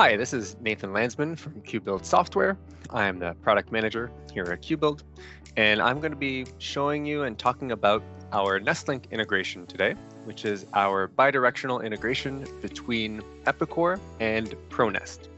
Hi, this is Nathan Landsman from QBuild Software. I am the product manager here at QBuild, and I'm going to be showing you and talking about our NestLink integration today, which is our bidirectional integration between Epicor and ProNest.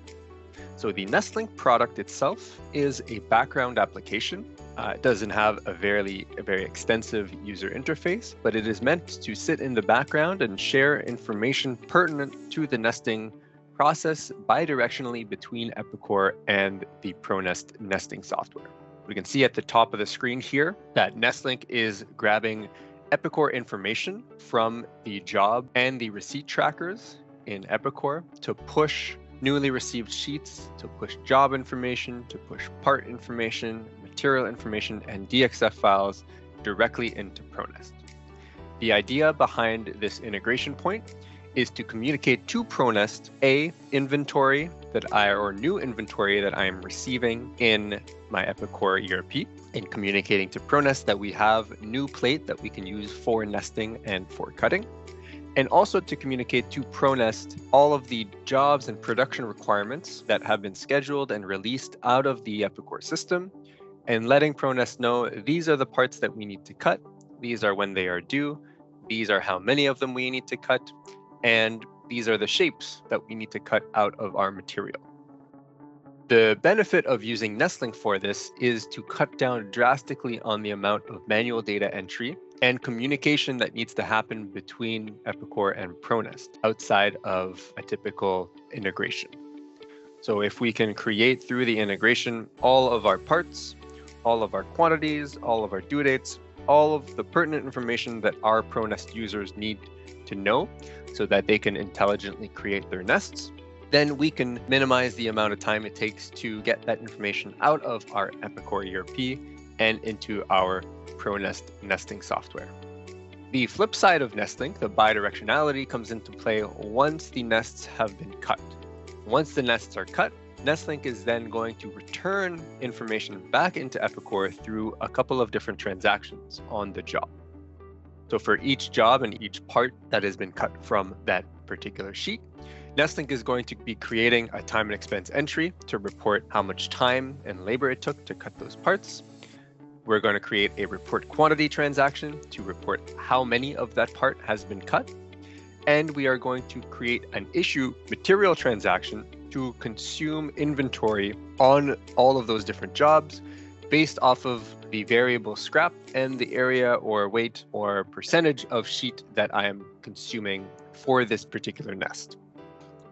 So the NestLink product itself is a background application. It doesn't have a very extensive user interface, but it is meant to sit in the background and share information pertinent to the nesting process bidirectionally between Epicor and the ProNest nesting software. We can see at the top of the screen here that NestLink is grabbing Epicor information from the job and the receipt trackers in Epicor to push newly received sheets, to push job information, to push part information, material information, and DXF files directly into ProNest. The idea behind this integration point is to communicate to ProNest inventory or new inventory that I am receiving in my Epicor ERP, and communicating to ProNest that we have new plate that we can use for nesting and for cutting, and also to communicate to ProNest all of the jobs and production requirements that have been scheduled and released out of the Epicor system, and letting ProNest know these are the parts that we need to cut, these are when they are due, these are how many of them we need to cut, and these are the shapes that we need to cut out of our material. The benefit of using NestLink for this is to cut down drastically on the amount of manual data entry and communication that needs to happen between Epicor and ProNest outside of a typical integration. So if we can create through the integration all of our parts, all of our quantities, all of our due dates, all of the pertinent information that our ProNest users need to know so that they can intelligently create their nests, then we can minimize the amount of time it takes to get that information out of our Epicor ERP and into our ProNest nesting software. The flip side of NestLink, the bidirectionality, comes into play once the nests have been cut. Once the nests are cut, NestLink is then going to return information back into Epicor through a couple of different transactions on the job. So for each job and each part that has been cut from that particular sheet, NestLink is going to be creating a time and expense entry to report how much time and labor it took to cut those parts. We're going to create a report quantity transaction to report how many of that part has been cut. And we are going to create an issue material transaction to consume inventory on all of those different jobs based off of the variable scrap and the area or weight or percentage of sheet that I am consuming for this particular nest.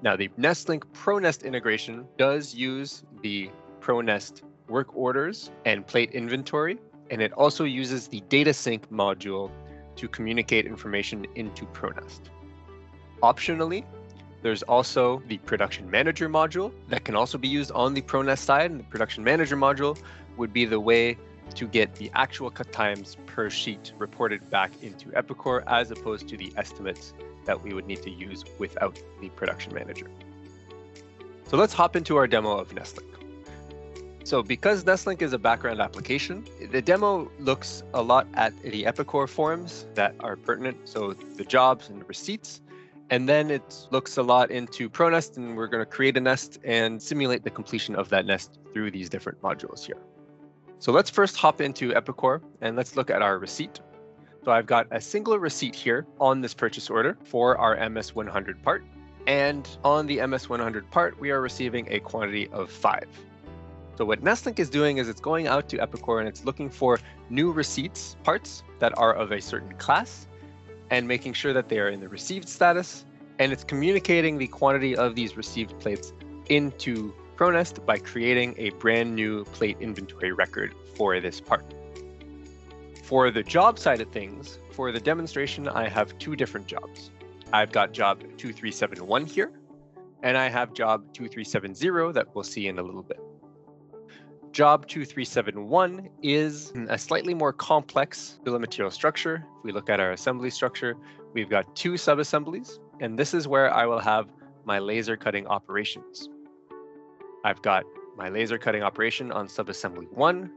Now, the NestLink ProNest integration does use the ProNest work orders and plate inventory, and it also uses the data sync module to communicate information into ProNest. Optionally, there's also the production manager module that can also be used on the ProNest side, and the production manager module would be the way to get the actual cut times per sheet reported back into Epicor, as opposed to the estimates that we would need to use without the production manager. So let's hop into our demo of NestLink. So because NestLink is a background application, the demo looks a lot at the Epicor forms that are pertinent, so the jobs and the receipts. And then it looks a lot into ProNest, and we're going to create a nest and simulate the completion of that nest through these different modules here. So let's first hop into Epicor and let's look at our receipt. So I've got a single receipt here on this purchase order for our MS100 part. And on the MS100 part, we are receiving a quantity of 5. So what NestLink is doing is it's going out to Epicor and it's looking for new receipts, parts that are of a certain class, and making sure that they are in the received status. And it's communicating the quantity of these received plates into ProNest by creating a brand new plate inventory record for this part. For the job side of things, for the demonstration, I have two different jobs. I've got job 2371 here, and I have job 2370 that we'll see in a little bit. Job 2371 is a slightly more complex bill of material structure. If we look at our assembly structure, we've got 2 sub-assemblies, and this is where I will have my laser cutting operations. I've got my laser cutting operation on sub-assembly 1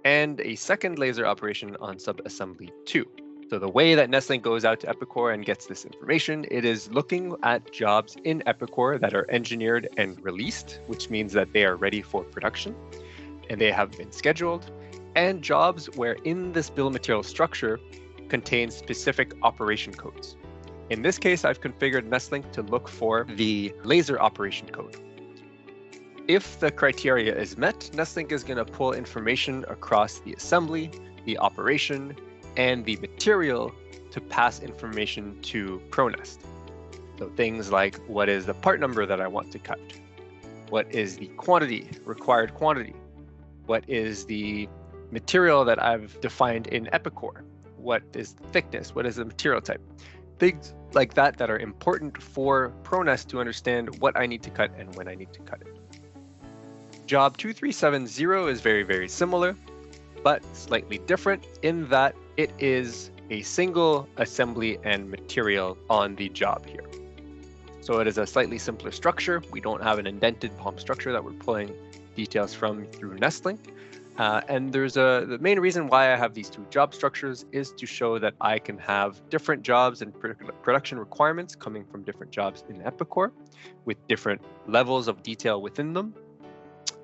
and a second laser operation on sub-assembly 2. So the way that NestLink goes out to Epicor and gets this information, it is looking at jobs in Epicor that are engineered and released, which means that they are ready for production and they have been scheduled, and jobs where in this bill of materials structure contains specific operation codes. In this case, I've configured NestLink to look for the laser operation code. If the criteria is met, NestLink is going to pull information across the assembly, the operation, and the material to pass information to ProNest. So things like, what is the part number that I want to cut? What is the quantity, required quantity? What is the material that I've defined in Epicor? What is the thickness? What is the material type? Things like that that are important for ProNest to understand what I need to cut and when I need to cut it. Job 2370 is very, very similar, but slightly different in that it is a single assembly and material on the job here. So it is a slightly simpler structure. We don't have an indented POM structure that we're pulling details from through NestLink. And the main reason why I have these two job structures is to show that I can have different jobs and production requirements coming from different jobs in Epicor with different levels of detail within them.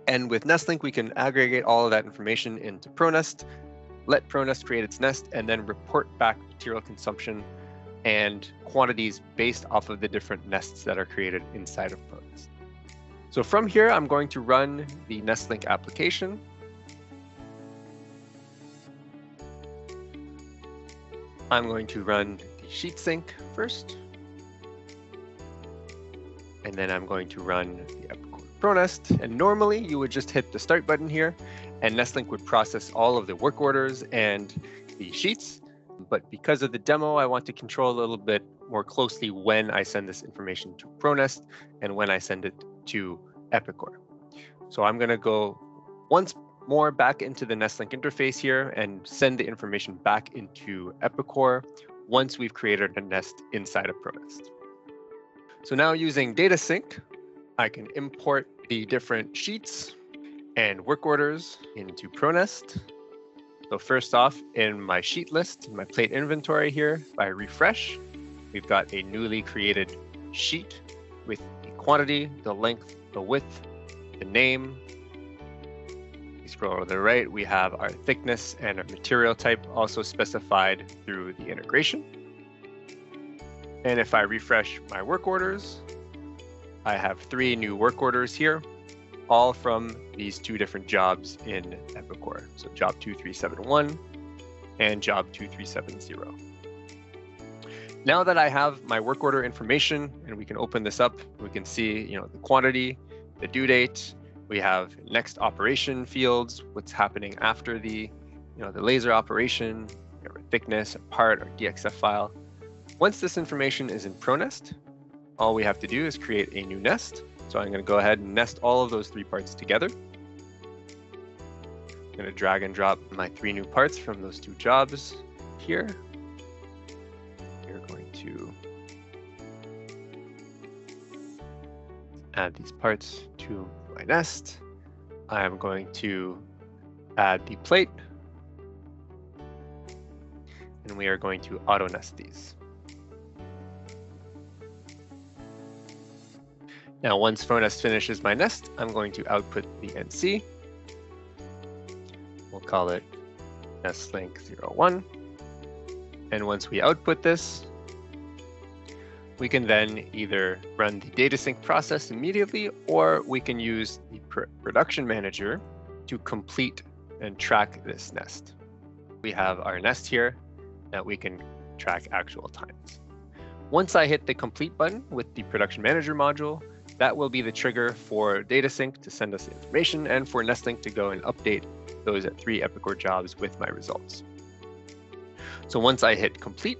And with NestLink, we can aggregate all of that information into ProNest, let ProNest create its nest, and then report back material consumption and quantities based off of the different nests that are created inside of ProNest. So from here, I'm going to run the NestLink application. I'm going to run the sheet sync first. And then I'm going to run the Epicor ProNest. And normally you would just hit the start button here and NestLink would process all of the work orders and the sheets. But because of the demo, I want to control a little bit more closely when I send this information to ProNest and when I send it to Epicor. So I'm going to go once more back into the NestLink interface here and send the information back into Epicor once we've created a nest inside of ProNest. So now using data sync, I can import the different sheets and work orders into ProNest. So first off, in my sheet list, in my plate inventory here, if I refresh, we've got a newly created sheet with the quantity, the length, the width, the name. We scroll to the right, we have our thickness and our material type also specified through the integration. And if I refresh my work orders, I have 3 new work orders here, all from these 2 different jobs in Epicor. So job 2371 and job 2370. Now that I have my work order information and we can open this up, we can see, the quantity, the due date, we have next operation fields, what's happening after the laser operation, our thickness, a part, our DXF file. Once this information is in ProNest, all we have to do is create a new nest. So I'm going to go ahead and nest all of those 3 parts together. I'm going to drag and drop my 3 new parts from those 2 jobs here. We're going to add these parts to my nest. I'm going to add the plate. And we are going to auto nest these. Now, once ProNest finishes my nest, I'm going to output the NC. We'll call it NestLink 01. And once we output this, we can then either run the data sync process immediately, or we can use the production manager to complete and track this nest. We have our nest here that we can track actual times. Once I hit the complete button with the production manager module, that will be the trigger for data sync to send us the information and for NestLink to go and update those 3 Epicor jobs with my results. So once I hit complete,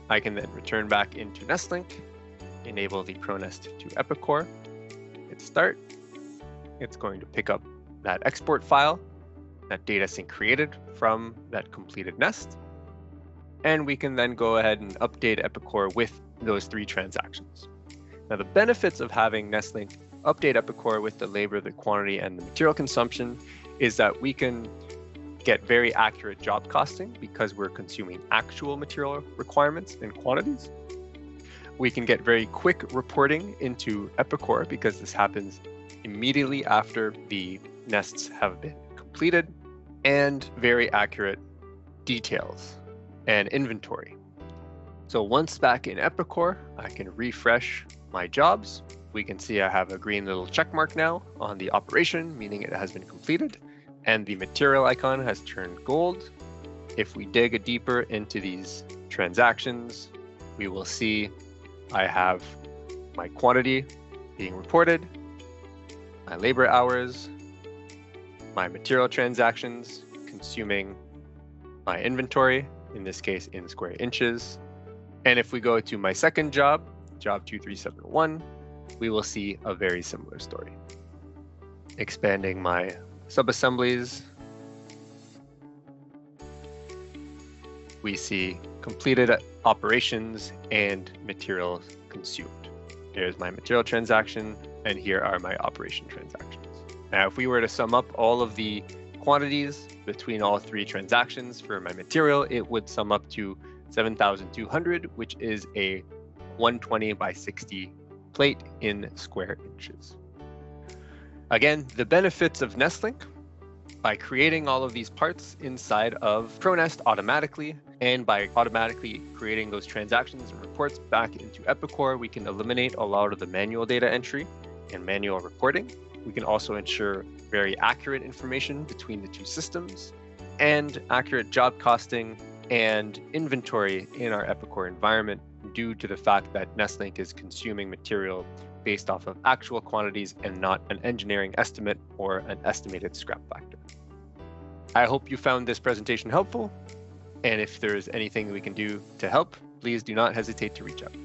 I can then return back into NestLink, enable the ProNest to Epicor, hit start. It's going to pick up that export file that data sync created from that completed nest. And we can then go ahead and update Epicor with those 3 transactions. Now, the benefits of having NestLink update Epicor with the labor, the quantity, and the material consumption is that we can get very accurate job costing because we're consuming actual material requirements and quantities. We can get very quick reporting into Epicor because this happens immediately after the nests have been completed, and very accurate details and inventory. So once back in Epicor, I can refresh my jobs. We can see I have a green little check mark now on the operation, meaning it has been completed, and the material icon has turned gold. If we dig deeper into these transactions, we will see I have my quantity being reported, my labor hours, my material transactions consuming my inventory, in this case in square inches. And if we go to my second job, job 2371, we will see a very similar story. Expanding my subassemblies, we see completed operations and materials consumed. Here's my material transaction, and here are my operation transactions. Now, if we were to sum up all of the quantities between all three transactions for my material, it would sum up to 7,200, which is a 120 by 60 plate in square inches. Again, the benefits of NestLink: by creating all of these parts inside of ProNest automatically, and by automatically creating those transactions and reports back into Epicor, we can eliminate a lot of the manual data entry and manual reporting. We can also ensure very accurate information between the two systems and accurate job costing and inventory in our Epicor environment, due to the fact that NestLink is consuming material based off of actual quantities and not an engineering estimate or an estimated scrap factor. I hope you found this presentation helpful, and if there is anything we can do to help, please do not hesitate to reach out.